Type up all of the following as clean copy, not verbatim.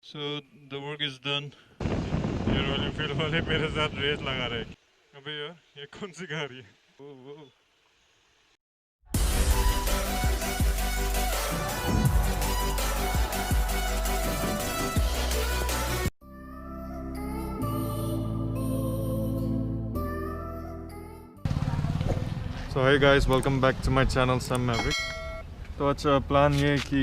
So the work is done. ये royal Enfield वाले मेरे साथ रेस लगा रहे हैं। अबे यार ये कौन सी गाड़ी है? वो So hey guys, welcome back to my channel Sam Maverick. तो अच्छा प्लान ये है कि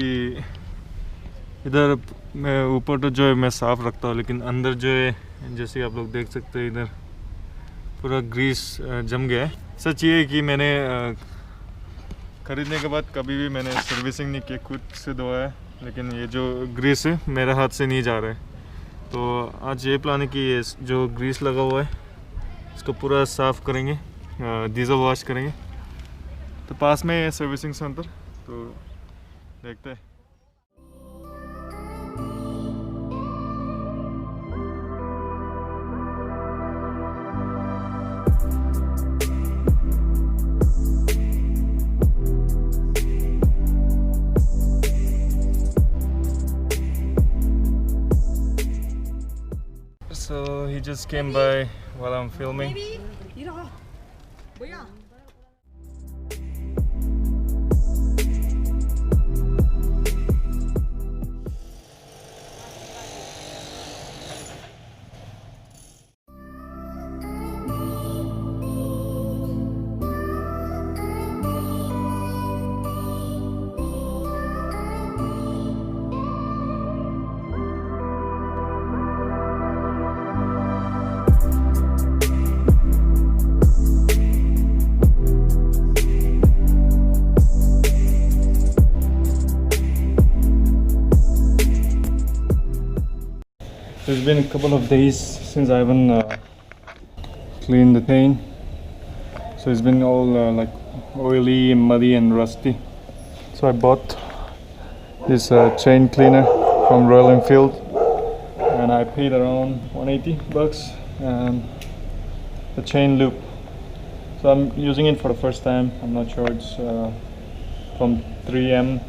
इधर मैं ऊपर तो जो है मैं साफ़ रखता हूँ, लेकिन अंदर जो है जैसे आप लोग देख सकते हैं इधर पूरा ग्रीस जम गया है। सच ये है कि मैंने ख़रीदने के बाद कभी भी मैंने सर्विसिंग नहीं की, खुद से धोया है, लेकिन ये जो ग्रीस है मेरे हाथ से नहीं जा रहा है। तो आज ये प्लान है कि ये जो ग्रीस लगा हुआ है इसको पूरा साफ़ करेंगे, डीजल वॉश करेंगे। तो पास में है सर्विसिंग सेंटर, तो देखते हैं। So he just came by while I'm filming. It's been a couple of days since I haven't cleaned the paint, so it's been all like oily, muddy and rusty. So I bought this chain cleaner from Royal Enfield and I paid around 180 bucks, and the chain loop. So I'm using it for the first time. I'm not sure, it's from 3M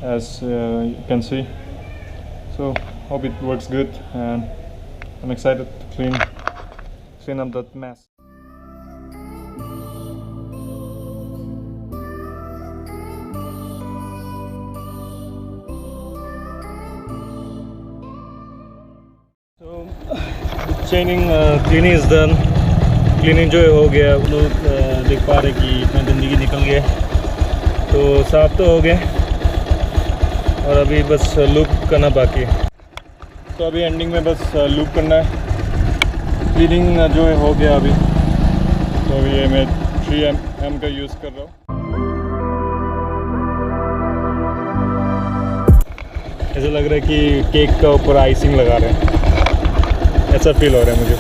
as you can see. So hope it works good, and I'm excited to clean up that mess. So chaining cleaning is done. Cleaning जो है हो गया, आप लोग देख पा रहे कि इतना गंदगी निकल गया, तो साफ तो हो गया और अभी बस लूप करना बाकी है। तो अभी एंडिंग में बस लूप करना है। क्लीनिंग जो है हो गया अभी, तो अभी ये मैं 3M का यूज़ कर रहा हूँ। ऐसा लग रहा है कि केक का ऊपर आइसिंग लगा रहे हैं, ऐसा फील हो रहा है मुझे।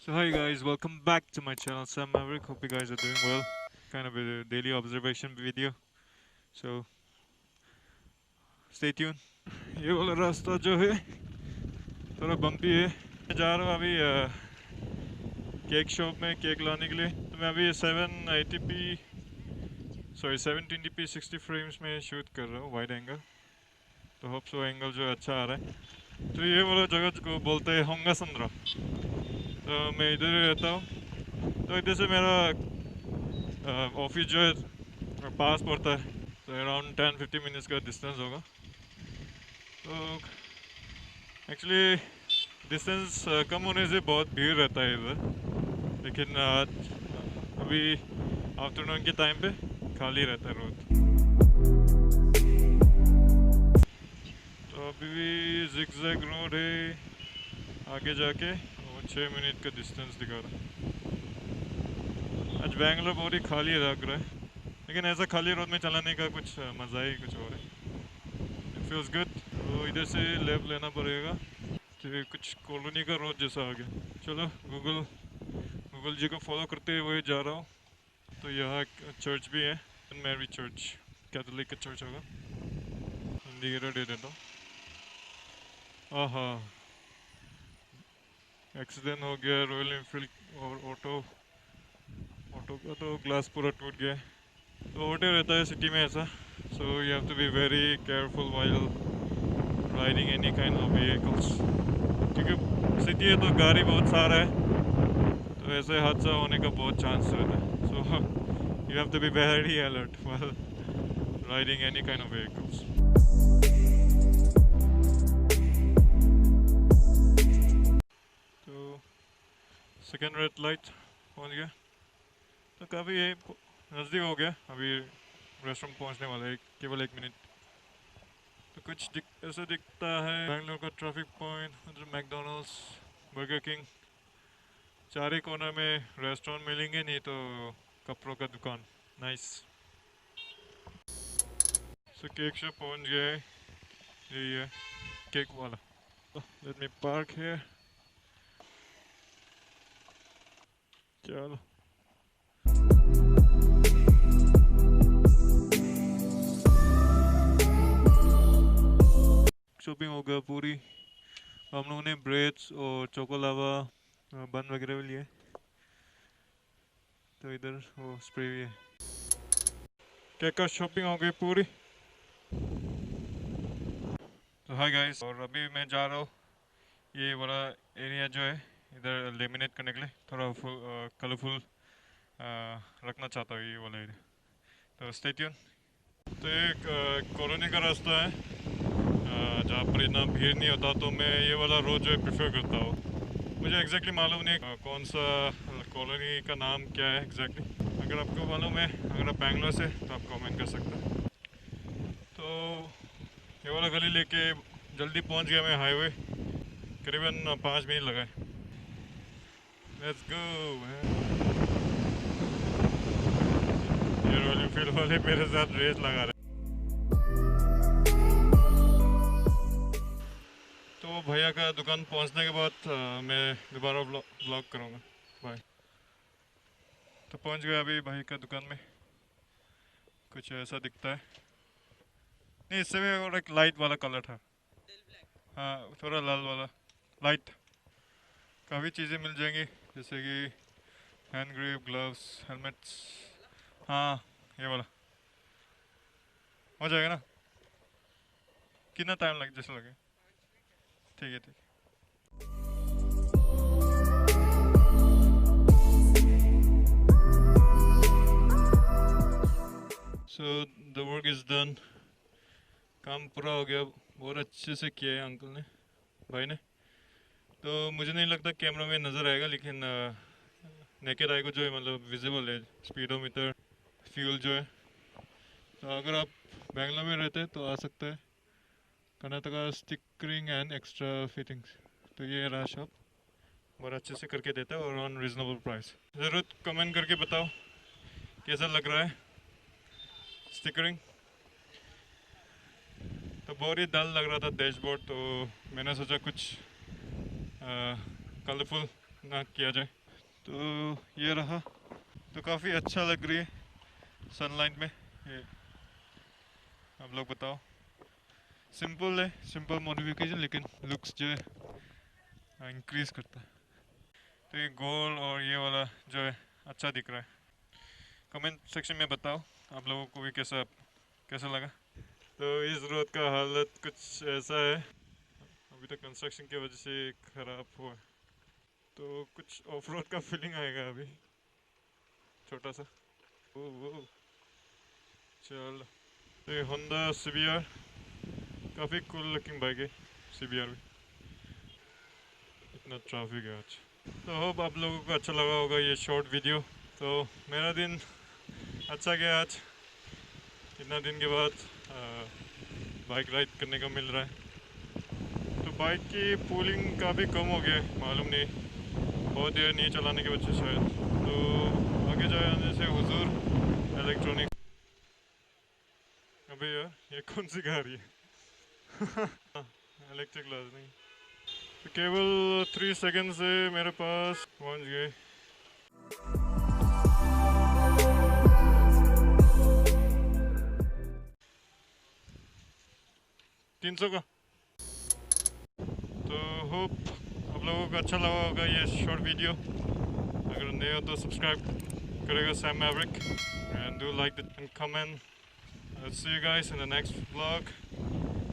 So hi guys, welcome back to my channel Sam Maverick. Hope you guys are doing well. Kind of a daily observation video, so stay tuned. ये वाला रास्ता जो है थोड़ा बम्पी है। मैं जा रहा हूँ अभी केक शॉप में केक लाने के लिए। तो मैं अभी 720p 60 फ्रेम्स में शूट कर रहा हूँ वाइड एंगल। तो होप सो एंगल जो अच्छा आ रहा है। तो ये वाला जगह को बोलते हैं होंगा संद्रा। तो मैं इधर ही रहता हूँ, तो इधर से मेरा ऑफिस जो है पास पड़ता है, तो अराउंड 10-15 मिनट्स का डिस्टेंस होगा। तो एक्चुअली डिस्टेंस कम होने से बहुत भीड़ रहता है इधर, लेकिन अभी आफ्टरनून के टाइम पे खाली रहता है रोड। तो अभी भी जिगजैग रोड है, आगे जाके 6 मिनट का डिस्टेंस दिखा रहा है। आज बैंगलोर बहुत ही खाली लग रहा है, लेकिन ऐसा खाली रोड में चलाने का कुछ मज़ा ही कुछ और है। It feels good. तो इधर से लेफ्ट लेना पड़ेगा, तो कुछ कॉलोनी का रोड जैसा आ गया। चलो गूगल जी को फॉलो करते हुए जा रहा हूँ। तो यहाँ चर्च भी है, मैरी चर्च, कैथोलिक का चर्च होगा। इंडिकेटर दे देता हूँ। हाँ, एक्सीडेंट हो गया रॉयल एनफील्ड और ऑटो का तो ग्लास पूरा टूट गया। तो होते रहता है सिटी में ऐसा, so you have to be very careful while riding any kind of vehicles, क्योंकि सिटी है तो गाड़ी बहुत सारा है, तो ऐसे हादसा होने का बहुत चांस रहता है. So you have to be very alert while riding any kind of vehicles. तो सेकेंड रेड लाइट पहुंच गया, तो काफ़ी ये नज़दीक हो गया. अभी रेस्टोरेंट पहुंचने वाला है, केवल 1 मिनट. तो कुछ ऐसा दिखता है बैंगलोर का ट्रैफिक पॉइंट, उधर मैकडोनल्ड्स, बर्गर किंग, चार ही कोना में रेस्टोरेंट मिलेंगे, नहीं तो कपड़ों का दुकान. नाइस. सो केक शॉप पहुंच गए, यही है केक वाला. लेट मी पार्क है. चलो शॉपिंग हो गया पूरी. हम लोगों ने ब्रेड्स और चोकोलावा बन वगैरह भी लिए. तो इधर वो स्प्रे भी है. केक का शॉपिंग हो गई पूरी. तो हाय गाइस, और अभी मैं जा रहा हूँ ये वाला एरिया जो है इधर लेमिनेट करने के लिए, थोड़ा कलरफुल रखना चाहता हूँ ये वाला एरिया. तो स्टे ट्यून. तो एक कॉलोनी का रास्ता है जहाँ पर इतना भीड़ नहीं होता, तो मैं ये वाला रोड जो है प्रेफर करता हूँ. मुझे एग्जैक्टली मालूम नहीं कौन सा कॉलोनी का नाम क्या है एग्जैक्टली. अगर आपको मालूम है, अगर आप बैंगलोर से, तो आप कमेंट कर सकते हैं. तो ये वाला गली लेके जल्दी पहुंच गया मैं हाईवे, करीबन 5 मिनट लगा है. Let's go. ये रॉयल एनफील्ड वाले मेरे साथ रेस लगा रहे. तो भैया का दुकान पहुंचने के बाद मैं दोबारा ब्लॉग करूँगा. बाय. तो पहुंच गया अभी भाई का दुकान में. कुछ ऐसा दिखता है. नहीं, इससे भी और एक लाइट वाला कलर था. हाँ, थोड़ा लाल वाला लाइट. काफ़ी चीज़ें मिल जाएंगी, जैसे कि हैंड ग्रिप, ग्लव्स, हेलमेट्स. हाँ, ये वाला हो जाएगा ना. कितना टाइम लगे, जैसे लगे. ठीक है, ठीक है. So the work is done. काम पूरा हो गया. बहुत अच्छे से किया है अंकल ने, भाई ने. तो मुझे नहीं लगता कैमरा में नज़र आएगा, लेकिन नेकेड आई को जो है मतलब विजिबल है स्पीडोमीटर, फ्यूल जो है. तो अगर आप बैंगलोर में रहते हैं तो आ सकते हैं. Karnataka stickering and extra fittings. तो ये रहा शॉप, बहुत अच्छे से करके देता है और ऑन रिजनेबल प्राइस. ज़रूर कमेंट करके बताओ कैसा लग रहा है स्टिकरिंग. तो बहुत ही डल लग रहा था डैशबोर्ड, तो मैंने सोचा कुछ कलरफुल ना किया जाए. तो ये रहा. तो काफ़ी अच्छा लग रही है सनलाइट में. ये आप लोग बताओ. सिंपल है, सिंपल मॉडिफिकेशन, लेकिन लुक्स जो है इंक्रीज करता है. तो ये गोल और ये वाला जो है अच्छा दिख रहा है. कमेंट सेक्शन में बताओ आप लोगों को भी कैसा कैसा लगा. तो इस रोड का हालत कुछ ऐसा है, अभी तक कंस्ट्रक्शन की वजह से ख़राब हुआ है. तो कुछ ऑफ रोड का फीलिंग आएगा अभी, छोटा सा. वो चल. तो ये होंडा CBR, काफ़ी कूल लुकिंग बाइक है CBR भी. इतना ट्रैफिक है आज. तो होप आप लोगों को अच्छा लगा होगा ये शॉर्ट वीडियो. तो मेरा दिन अच्छा गया आज. इतना दिन के बाद बाइक राइड करने का मिल रहा है. तो बाइक की पूलिंग काफ़ी कम हो गया है, मालूम नहीं, बहुत देर नहीं चलाने की वजह से शायद. तो आगे जाने से हुजूर इलेक्ट्रॉनिक. अबे यार, ये कौन सी गाड़ी है. इलेक्ट्रिक ग्लास नहीं. तो केवल 3 सेकंड से मेरे पास पहुंच गए. 300 का. तो होप आप लोगों को अच्छा लगा होगा ये शॉर्ट वीडियो. अगर नए हो तो सब्सक्राइब करेगा Sam Maverick. And do like and comment. I'll see you guys in the next vlog.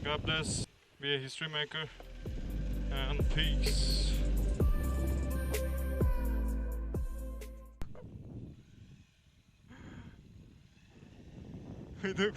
God bless, be a history maker, and peace. Hidup.